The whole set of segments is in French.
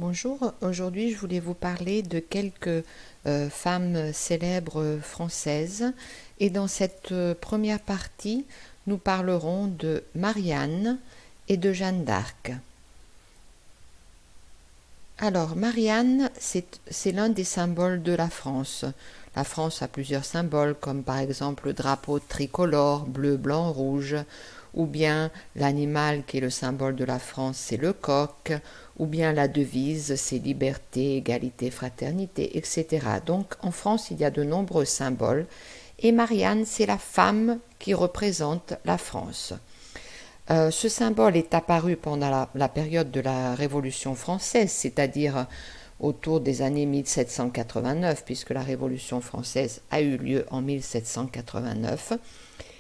Bonjour, aujourd'hui je voulais vous parler de quelques femmes célèbres françaises et dans cette première partie nous parlerons de Marianne et de Jeanne d'Arc. Alors Marianne, c'est l'un des symboles de la France. La France a plusieurs symboles comme par exemple le drapeau tricolore bleu, blanc, rouge, ou bien l'animal qui est le symbole de la France, c'est le coq, ou bien la devise, c'est liberté, égalité, fraternité, etc. Donc en France, il y a de nombreux symboles et Marianne, c'est la femme qui représente la France. Ce symbole est apparu pendant la période de la Révolution française, c'est-à-dire autour des années 1789, puisque la Révolution française a eu lieu en 1789.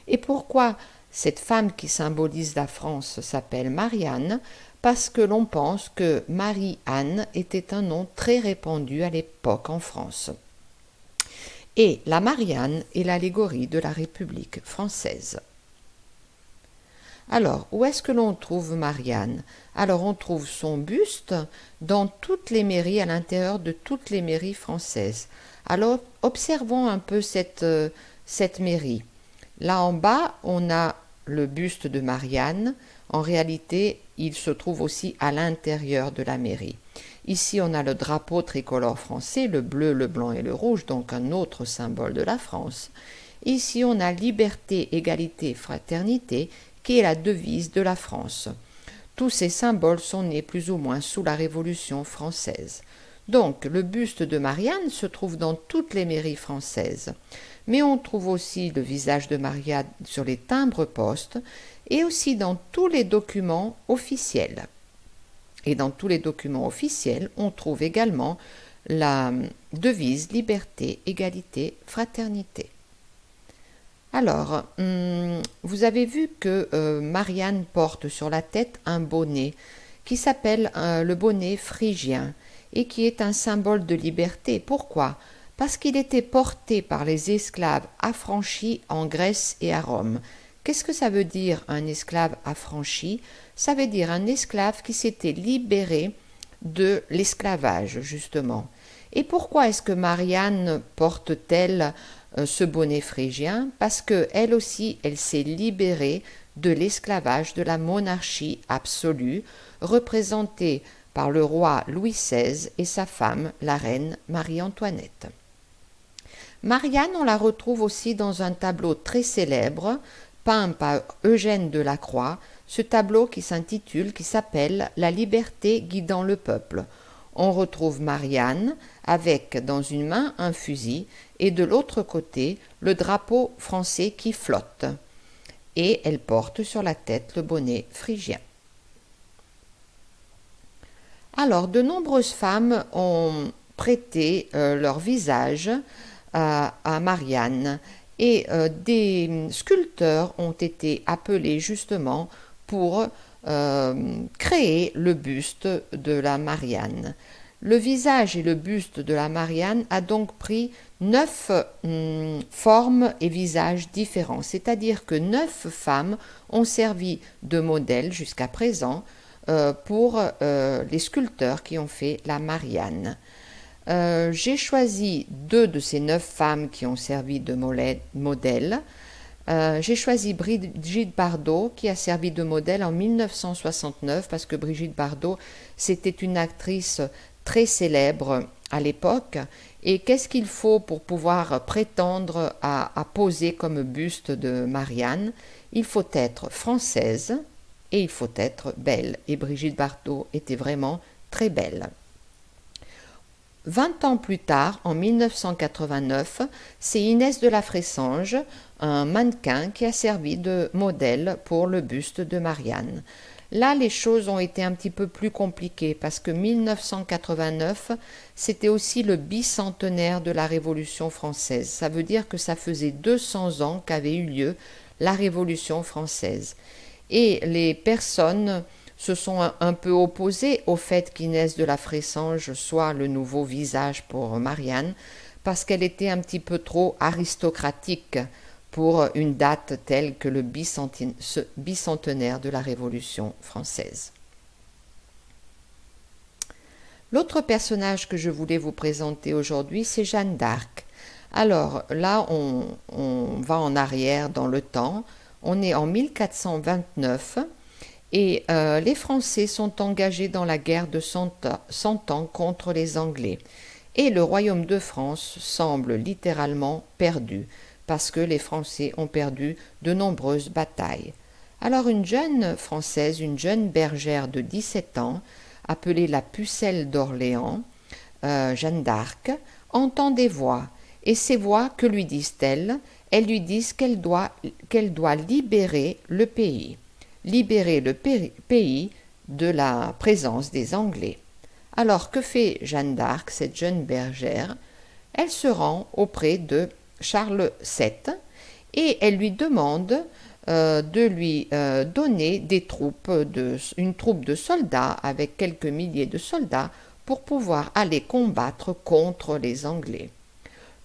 Et pourquoi cette femme qui symbolise la France s'appelle Marianne? Parce que l'on pense que Marie-Anne était un nom très répandu à l'époque en France. Et la Marianne est l'allégorie de la République française. Alors, où est-ce que l'on trouve Marianne? Alors, on trouve son buste dans toutes les mairies, à l'intérieur de toutes les mairies françaises. Alors, observons un peu cette mairie. Là en bas, on a le buste de Marianne. En réalité, il se trouve aussi à l'intérieur de la mairie. Ici, on a le drapeau tricolore français, le bleu, le blanc et le rouge, donc un autre symbole de la France. Ici, on a liberté, égalité, fraternité, qui est la devise de la France. Tous ces symboles sont nés plus ou moins sous la Révolution française. Donc, le buste de Marianne se trouve dans toutes les mairies françaises. Mais on trouve aussi le visage de Marianne sur les timbres-poste et aussi dans tous les documents officiels. Et dans tous les documents officiels, on trouve également la devise liberté, égalité, fraternité. Alors, vous avez vu que Marianne porte sur la tête un bonnet qui s'appelle le bonnet phrygien et qui est un symbole de liberté. Pourquoi? Parce qu'il était porté par les esclaves affranchis en Grèce et à Rome. Qu'est-ce que ça veut dire un esclave affranchi? Ça veut dire un esclave qui s'était libéré de l'esclavage, justement. Et pourquoi est-ce que Marianne porte-t-elle ce bonnet phrygien? Parce qu'elle aussi, elle s'est libérée de l'esclavage de la monarchie absolue, représentée par le roi Louis XVI et sa femme, la reine Marie-Antoinette. Marianne, on la retrouve aussi dans un tableau très célèbre, peint par Eugène Delacroix, ce tableau qui s'appelle La liberté guidant le peuple. On retrouve Marianne avec dans une main un fusil et de l'autre côté le drapeau français qui flotte. Et elle porte sur la tête le bonnet phrygien. Alors, de nombreuses femmes ont prêté leur visage à Marianne et des sculpteurs ont été appelés justement pour créer le buste de la Marianne. Le visage et le buste de la Marianne a donc pris 9 formes et visages différents, c'est-à-dire que 9 femmes ont servi de modèle jusqu'à présent pour les sculpteurs qui ont fait la Marianne. J'ai choisi 2 de ces 9 femmes qui ont servi de modèle. J'ai choisi Brigitte Bardot qui a servi de modèle en 1969 parce que Brigitte Bardot, c'était une actrice très célèbre à l'époque. Et qu'est-ce qu'il faut pour pouvoir prétendre à poser comme buste de Marianne? Il faut être française et il faut être belle. Et Brigitte Bardot était vraiment très belle. 20 ans plus tard, en 1989, c'est Inès de la Fressange, un mannequin qui a servi de modèle pour le buste de Marianne. Là, les choses ont été un petit peu plus compliquées parce que 1989, c'était aussi le bicentenaire de la Révolution française. Ça veut dire que ça faisait 200 ans qu'avait eu lieu la Révolution française. Et les personnes se sont un peu opposées au fait qu'Inès de la Fressange soit le nouveau visage pour Marianne parce qu'elle était un petit peu trop aristocratique pour une date telle que le bicentenaire de la Révolution française. L'autre personnage que je voulais vous présenter aujourd'hui, c'est Jeanne d'Arc. Alors là, on va en arrière dans le temps. On est en 1429 et les Français sont engagés dans la guerre de 100 ans contre les Anglais. Et le royaume de France semble littéralement perdu, parce que les Français ont perdu de nombreuses batailles. Alors une jeune Française, une jeune bergère de 17 ans, appelée la Pucelle d'Orléans, Jeanne d'Arc, entend des voix. Et ces voix, que lui disent-elles? Elles lui disent qu'elle doit libérer le pays. Libérer le pays de la présence des Anglais. Alors que fait Jeanne d'Arc, cette jeune bergère? Elle se rend auprès de Charles VII et elle lui demande de lui donner une troupe de soldats avec quelques milliers de soldats pour pouvoir aller combattre contre les Anglais.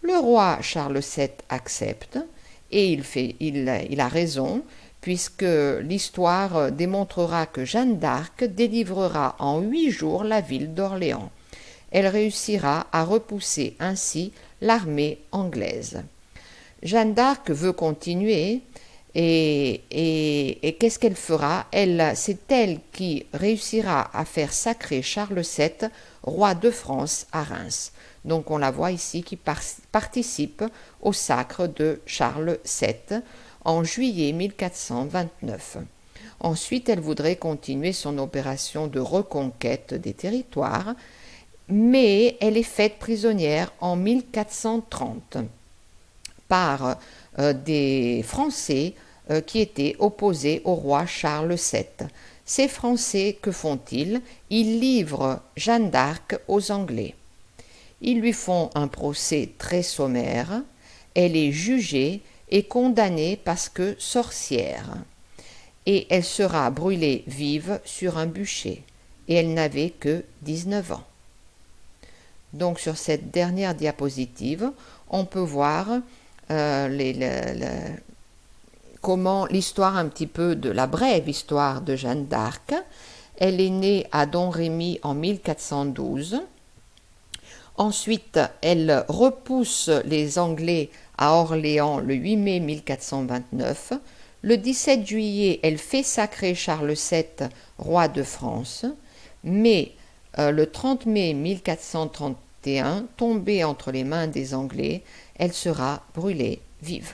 Le roi Charles VII accepte et il a raison, puisque l'histoire démontrera que Jeanne d'Arc délivrera en 8 jours la ville d'Orléans. Elle réussira à repousser ainsi l'armée anglaise. Jeanne d'Arc veut continuer et qu'est-ce qu'elle fera? C'est elle qui réussira à faire sacrer Charles VII, roi de France, à Reims. Donc on la voit ici qui participe au sacre de Charles VII en juillet 1429. Ensuite, elle voudrait continuer son opération de reconquête des territoires, mais elle est faite prisonnière en 1430 par des Français qui étaient opposés au roi Charles VII. Ces Français, que font-ils? Ils livrent Jeanne d'Arc aux Anglais. Ils lui font un procès très sommaire. Elle est jugée et condamnée parce que sorcière. Et elle sera brûlée vive sur un bûcher. Et elle n'avait que 19 ans. Donc sur cette dernière diapositive, on peut voir comment l'histoire un petit peu de la brève histoire de Jeanne d'Arc. Elle est née à Domrémy en 1412. Ensuite, elle repousse les Anglais à Orléans le 8 mai 1429. Le 17 juillet, elle fait sacrer Charles VII, roi de France. Mais le 30 mai 1431, tombée entre les mains des Anglais, elle sera brûlée vive.